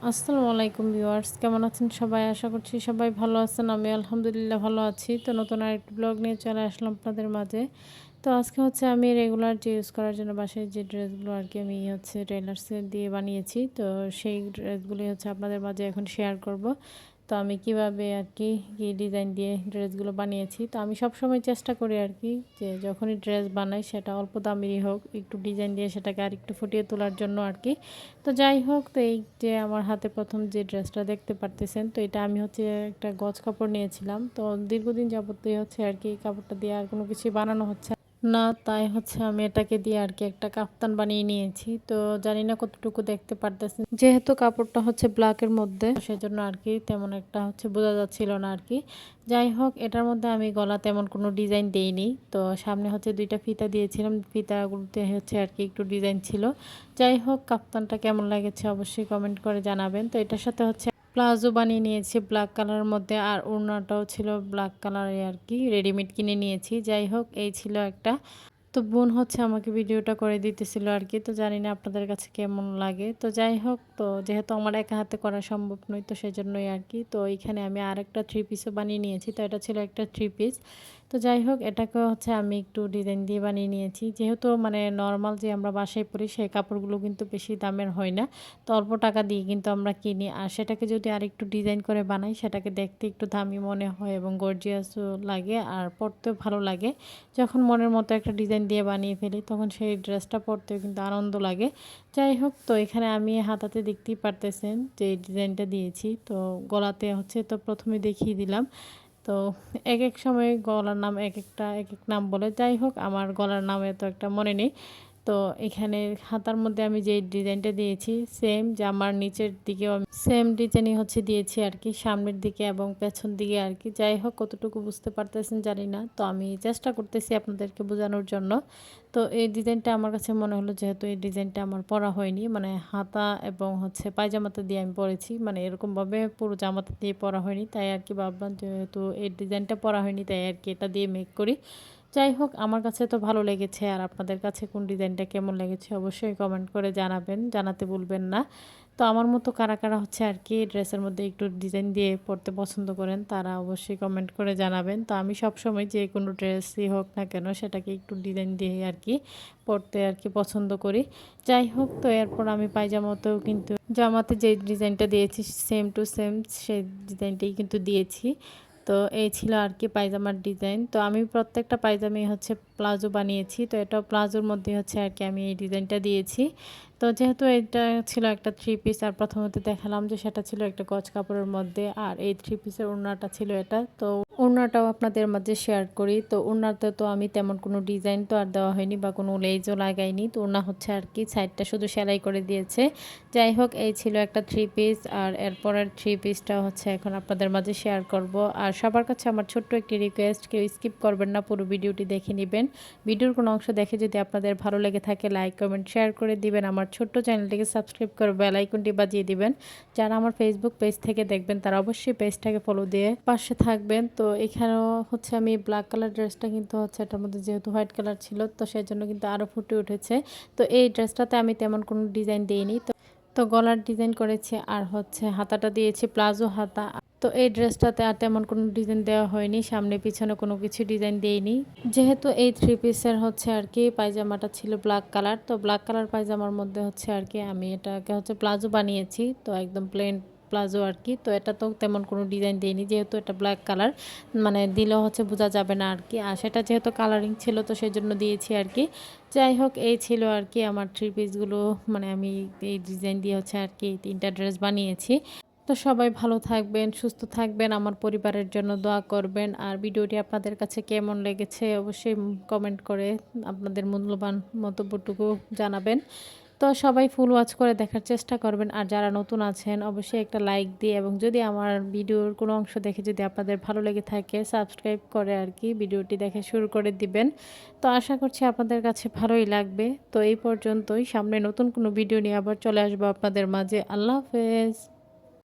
আসসালামু আলাইকুম ভিউয়ার্স, কেমন আছেন সবাই? আশা করছি সবাই ভালো আছেন। আমি আলহামদুলিল্লাহ ভালো আছি। তো নতুন আরেকটি ব্লগ নিয়ে চলে আসলাম আপনাদের মাঝে। তো আজকে হচ্ছে আমি রেগুলার যে ইউজ করার জন্য বাসায় যে ড্রেসগুলো আরকি আমি টেইলার্সে দিয়ে বানিয়েছি। তো সেই ড্রেসগুলি হচ্ছে আপনাদের মাঝে এখন শেয়ার করব। তো আমি কিভাবে আরকি কি ডিজাইন দিয়ে ড্রেসগুলো বানিয়েছি। তো আমি সবসময় চেষ্টা করি আরকি যে যখনই ড্রেস বানাই সেটা অল্প দামেরই হোক, একটু ডিজাইন দিয়ে সেটাকে আরেকটু ফুটিয়ে তোলার জন্য আরকি। তো যাই হোক, তো এই যে আমার হাতে প্রথম যে ড্রেসটা দেখতে পারতেছেন, তো এটা আমি একটা গজ কাপড় নিয়েছিলাম। তো দীর্ঘদিন যাবতীয় আরকি এই কাপড়টা দিয়ে আর কোনো কিছুই বানানো হচ্ছে না, তাই আমি এটাকে দিয়ে আরকি একটা কাফতান বানিয়ে নিয়েছি। তো জানি না কতটুকু দেখতে পারতেছেন, যেহেতু কাপড়টা ব্ল্যাকের মধ্যে, সেজন্য আরকি তেমন একটা বোঝা যাচ্ছিল না আরকি। যাই হোক, এটার মধ্যে আমি গলা তেমন কোনো ডিজাইন দেইনি। তো সামনে দুইটা ফিতা দিয়েছিলাম, ফিতাগুলোতে আরকি একটু ডিজাইন ছিল। যাই হোক, কাফতানটা কেমন লেগেছে অবশ্যই কমেন্ট করে জানাবেন। তো এটার সাথে প্লাজো বানিয়ে নিয়েছি ব্ল্যাক কালারের মধ্যে, আর ওড়নাটাও ছিল ব্ল্যাক কালারে আরকি, রেডিমেড কিনে নিয়েছি। যাই হোক, এই ছিল একটা। তো বোন আমাকে ভিডিওটা করে দিতেছিল আরকি। তো জানি না আপনাদের কাছে কেমন লাগে। তো যাই হোক, তো যেহেতু আমার একা হাতে করা সম্ভব নয়, তো সেজন্যই আরকি। তো এইখানে আমি আরেকটা থ্রি পিসও বানিয়ে নিয়েছি। তো এটা ছিল একটা থ্রি পিস। তো যাই হোক, এটাকেও আমি একটু ডিজাইন দিয়ে বানিয়ে নিয়েছি। যেহেতু নরমাল যে আমরা বাসায় পরি সেই কাপড়গুলো কিন্তু বেশি দামের হয় না। তো অল্প টাকা দিয়ে কিন্তু আমরা কিনি। আর সেটাকে যদি আরেকটু ডিজাইন করে বানাই, সেটাকে দেখতে একটু দামি মনে হয় এবং গর্জিয়াসও লাগে, আর পরতেও ভালো লাগে। যখন মনের মতো একটা ডিজাইন দিয়ে বানিয়ে ফেলি, তখন সেই ড্রেসটা পরতেও কিন্তু আনন্দ লাগে। যাই হোক, তো এখানে আমি হাতাতে দেখতেই পারতেছেন যে এই ডিজাইনটা দিয়েছি। তো গলাতে তো প্রথমে দেখিয়ে দিলাম। তো এক এক সময় গলার নাম এক এক নাম বলে। যাই হোক, আমার গলার নাম এত একটা মনে নেই। তো এখানে হাতার মধ্যে আমি যে ডিজাইনটা দিয়েছি, সেম জামার নিচের দিকেও আমি সেম ডিজাইনই দিয়েছি আরকি, সামনের দিকে এবং পেছন দিকে আরকি। যাই হোক, কতটুকু বুঝতে পারতেছেন জানি না। তো আমি চেষ্টা করতেছি আপনাদেরকে বোঝানোর জন্য। তো এই ডিজাইনটা আমার কাছে মনে হলো, যেহেতু এই ডিজাইনটা আমার পরা হয়নি, হাতা এবং পায়জামাতে দিয়ে আমি পরেছি, এরকমভাবে পুরো জামাতে দিয়ে পরা হয়নি, তাই আরকি ভাবলাম যেহেতু এই ডিজাইনটা পরা হয়নি, তাই আরকি এটা দিয়ে মেক করি। যাই হোক, আমার কাছে তো ভালো লেগেছে। আর আপনাদের কাছে কোন ডিজাইনটা কেমন লেগেছে অবশ্যই কমেন্ট করে জানাবেন, জানাতে ভুলবেন না। তো আমার মতো কারা কারা আরকি ড্রেসের মধ্যে একটু ডিজাইন দিয়ে পরতে পছন্দ করেন, তারা অবশ্যই কমেন্ট করে জানাবেন। তো আমি সবসময় যে কোনো ড্রেসই হোক না কেন, সেটাকে একটু ডিজাইন দিয়ে আরকি পরতে আরকি পছন্দ করি। যাই হোক, তো এরপর আমি পায়জামাতেও কিন্তু জামাতে যে ডিজাইনটা দিয়েছি, সেম টু সেম সেই ডিজাইনটাই কিন্তু দিয়েছি। তো এই ছিল আরকি পায়জামার ডিজাইন। তো আমি প্রত্যেকটা পায়জামাই প্লাজো বানিয়েছি। তো এটাও প্লাজোর মধ্যে আরকি আমি এই ডিজাইনটা দিয়েছি। তো যেহেতু এটা ছিল একটা থ্রি পিস, আর প্রথমত দেখালাম যে সেটা ছিল একটা গজ কাপড়ের মধ্যে, আর এই থ্রি পিসের ওড়নাটা ছিল এটা। তো ওড়নাটাও আপনাদের মাঝে শেয়ার করি। তো ওড়নাতে তো আমি তেমন কোনো ডিজাইন তো আর দেওয়া হয়নি বা কোনো লেজও লাগাইনি। তো ওড়না আরকি সাইডটা শুধু সেলাই করে দিয়েছে। যাই হোক, এই ছিল একটা থ্রি পিস, আর এরপরের থ্রি পিসটা এখন আপনাদের মাঝে শেয়ার করব। আর সবার কাছে আমার ছোট্ট একটি রিকোয়েস্ট, কেউ স্কিপ করবেন না, পুরো ভিডিওটি দেখে নেবেন। ভিডিওর কোনো অংশ দেখে যদি আপনাদের ভালো লেগে থাকে, লাইক কমেন্ট শেয়ার করে দিবেন। আমার ছোট্ট চ্যানেলটিকে সাবস্ক্রাইব করে বেল আইকনটি বাজিয়ে দিবেন। যারা আমার ফেসবুক পেজ থেকে দেখবেন, তারা অবশ্যই পেজটাকে ফলো দিয়ে পাশে থাকবেন। তো এখানেও আমি ব্ল্যাক কালার ড্রেসটা কিন্তু এটার মধ্যে যেহেতু হোয়াইট কালার ছিল, তো সেজন্য কিন্তু আরও ফুটে উঠেছে। তো এই ড্রেসটাতে আমি তেমন কোনো ডিজাইন দিইনি। তো গলার ডিজাইন করেছি, আর হাতাটা দিয়েছি প্লাজো হাতা। তো এই ড্রেসটাতে আর তেমন কোনো ডিজাইন দেওয়া হয়নি, সামনে পিছনে কোনো কিছু ডিজাইন দেইনি। যেহেতু এই থ্রি পিসের আর কি পায়জামাটা ছিল ব্ল্যাক কালার, তো ব্ল্যাক কালার পায়জামার মধ্যে আর কি আমি এটাকে প্লাজো বানিয়েছি। তো একদম প্লেন প্লাজো আর কি। তো এটা তো তেমন কোনো ডিজাইন দেয়নি, যেহেতু এটা ব্ল্যাক কালার, দিলেও বোঝা যাবে না আর কি। আর সেটা যেহেতু কালারিং ছিল, তো সেই জন্য দিয়েছি আর কি। যাই হোক, এই ছিল আর কি আমার থ্রি পিসগুলো, আমি এই ডিজাইন দিয়ে আর কি 3টা ড্রেস বানিয়েছি। তো সবাই ভালো থাকবেন, সুস্থ থাকবেন, আমার পরিবারের জন্য দোয়া করবেন। আর ভিডিওটি আপনাদের কাছে কেমন লেগেছে অবশ্যই কমেন্ট করে আপনাদের মূল্যবান মন্তব্যটুকু জানাবেন। তো সবাই ফুল ওয়াচ করে দেখার চেষ্টা করবেন। আর যারা নতুন আছেন অবশ্যই একটা লাইক দিয়ে, এবং যদি আমার ভিডিওর কোনো অংশ দেখে যদি আপনাদের ভালো লেগে থাকে, সাবস্ক্রাইব করে আর কি ভিডিওটি দেখে শুরু করে দিবেন। তো আশা করছি আপনাদের কাছে ভালোই লাগবে। তো এই পর্যন্তই, সামনে নতুন কোনো ভিডিও নিয়ে আবার চলে আসবো আপনাদের মাঝে। আল্লাহ হাফেজ।